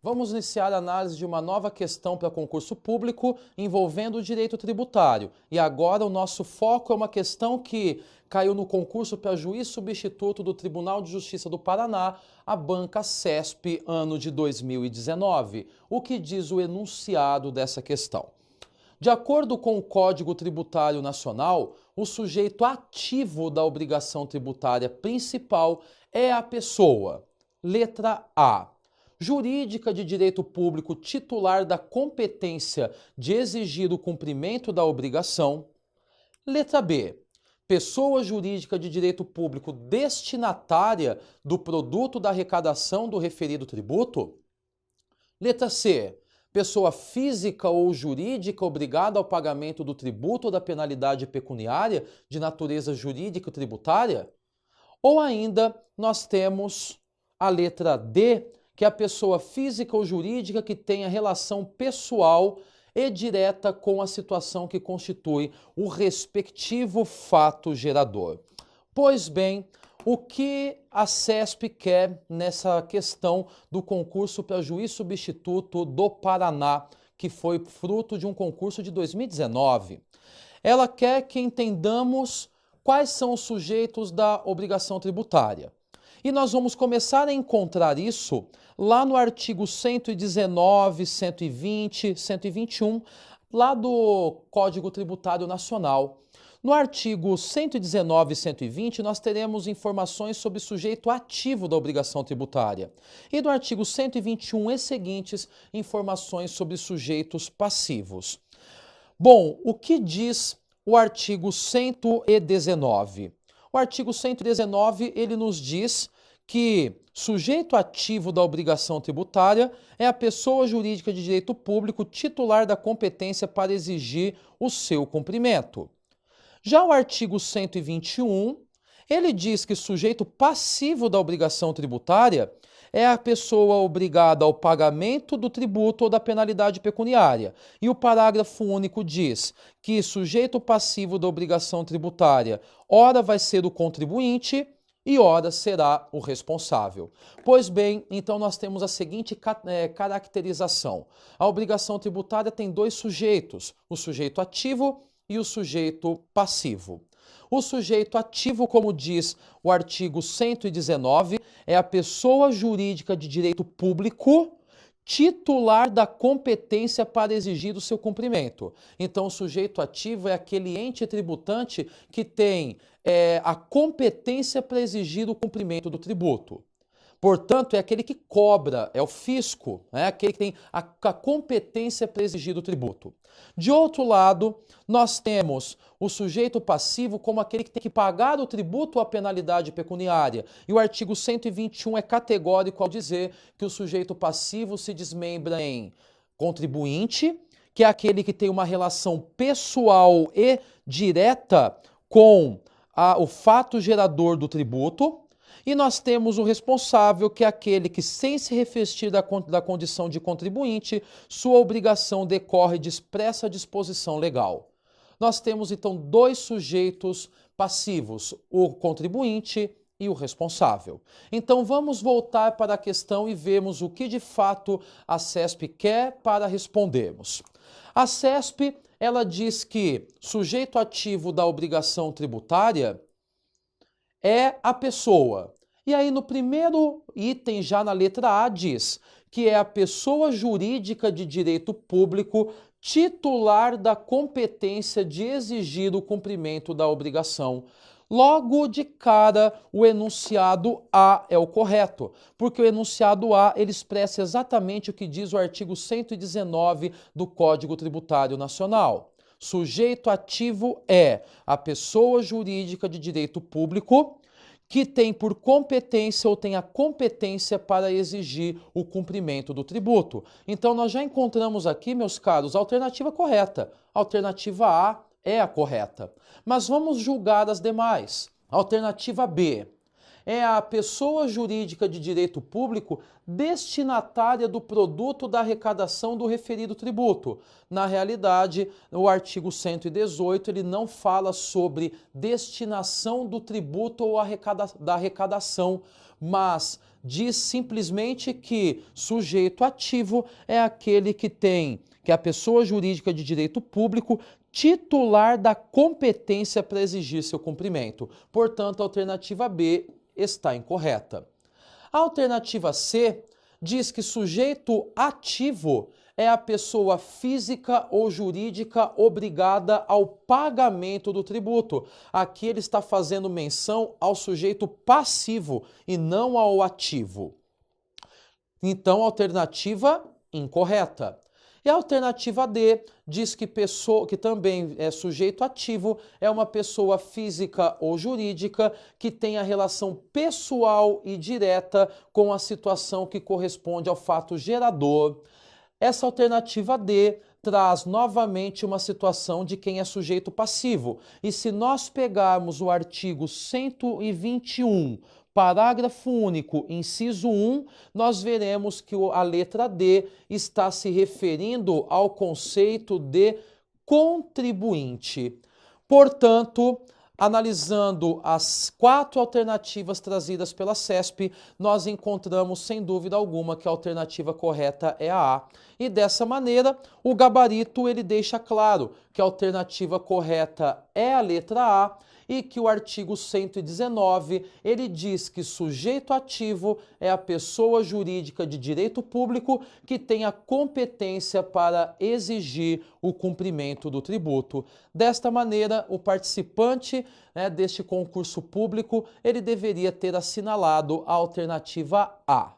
Vamos iniciar a análise de uma nova questão para concurso público envolvendo o direito tributário. E agora o nosso foco é uma questão que caiu no concurso para juiz substituto do Tribunal de Justiça do Paraná, a banca CESP, ano de 2019. O que diz o enunciado dessa questão? De acordo com o Código Tributário Nacional, o sujeito ativo da obrigação tributária principal é a pessoa. Letra A. Jurídica de direito público titular da competência de exigir o cumprimento da obrigação. Letra B. Pessoa jurídica de direito público destinatária do produto da arrecadação do referido tributo. Letra C. Pessoa física ou jurídica obrigada ao pagamento do tributo ou da penalidade pecuniária de natureza jurídica tributária. Ou ainda, nós temos a letra D, que é a pessoa física ou jurídica que tenha relação pessoal e direta com a situação que constitui o respectivo fato gerador. Pois bem, o que a CESP quer nessa questão do concurso para juiz substituto do Paraná, que foi fruto de um concurso de 2019? Ela quer que entendamos quais são os sujeitos da obrigação tributária. E nós vamos começar a encontrar isso lá no artigo 119, 120, 121, lá do Código Tributário Nacional. No artigo 119 e 120, nós teremos informações sobre o sujeito ativo da obrigação tributária. E no artigo 121 e seguintes, informações sobre sujeitos passivos. Bom, o que diz o artigo 119? O artigo 119, ele nos diz que sujeito ativo da obrigação tributária é a pessoa jurídica de direito público titular da competência para exigir o seu cumprimento. Já o artigo 121, ele diz que sujeito passivo da obrigação tributária é a pessoa obrigada ao pagamento do tributo ou da penalidade pecuniária. E o parágrafo único diz que sujeito passivo da obrigação tributária, ora vai ser o contribuinte e ora será o responsável. Pois bem, então nós temos a seguinte caracterização. A obrigação tributária tem dois sujeitos, o sujeito ativo e o sujeito passivo. O sujeito ativo, como diz o artigo 119, é a pessoa jurídica de direito público titular da competência para exigir o seu cumprimento. Então, o sujeito ativo é aquele ente tributante que tem a competência para exigir o cumprimento do tributo. Portanto, é aquele que cobra, é o fisco, aquele que tem a competência para exigir o tributo. De outro lado, nós temos o sujeito passivo como aquele que tem que pagar o tributo ou a penalidade pecuniária. E o artigo 121 é categórico ao dizer que o sujeito passivo se desmembra em contribuinte, que é aquele que tem uma relação pessoal e direta com o fato gerador do tributo. E nós temos o responsável, que é aquele que, sem se revestir da condição de contribuinte, sua obrigação decorre de expressa disposição legal. Nós temos, então, dois sujeitos passivos, o contribuinte e o responsável. Então, vamos voltar para a questão e vermos o que, de fato, a CESP quer para respondermos. A CESP, ela diz que sujeito ativo da obrigação tributária é a pessoa. E aí no primeiro item, já na letra A, diz que é a pessoa jurídica de direito público titular da competência de exigir o cumprimento da obrigação. Logo de cara, o enunciado A é o correto, porque o enunciado A ele expressa exatamente o que diz o artigo 119 do Código Tributário Nacional. Sujeito ativo é a pessoa jurídica de direito público que tem por competência ou tem a competência para exigir o cumprimento do tributo. Então, nós já encontramos aqui, meus caros, a alternativa correta. A alternativa A é a correta. Mas vamos julgar as demais. A alternativa B. é a pessoa jurídica de direito público destinatária do produto da arrecadação do referido tributo. Na realidade, o artigo 118 ele não fala sobre destinação do tributo ou da arrecadação, mas diz simplesmente que sujeito ativo é aquele que é a pessoa jurídica de direito público titular da competência para exigir seu cumprimento. Portanto, a alternativa B está incorreta. A alternativa C diz que sujeito ativo é a pessoa física ou jurídica obrigada ao pagamento do tributo. Aqui ele está fazendo menção ao sujeito passivo e não ao ativo. Então, alternativa incorreta. E a alternativa D diz que pessoa que também é sujeito ativo é uma pessoa física ou jurídica que tem a relação pessoal e direta com a situação que corresponde ao fato gerador. Essa alternativa D traz novamente uma situação de quem é sujeito passivo. E se nós pegarmos o artigo 121, parágrafo único, inciso 1, nós veremos que a letra D está se referindo ao conceito de contribuinte. Portanto, analisando as 4 alternativas trazidas pela CESP, nós encontramos sem dúvida alguma que a alternativa correta é a A. E dessa maneira, o gabarito ele deixa claro que a alternativa correta é a letra A e que o artigo 119 ele diz que sujeito ativo é a pessoa jurídica de direito público que tem a competência para exigir o cumprimento do tributo. Desta maneira, o participante deste concurso público ele deveria ter assinalado a alternativa A.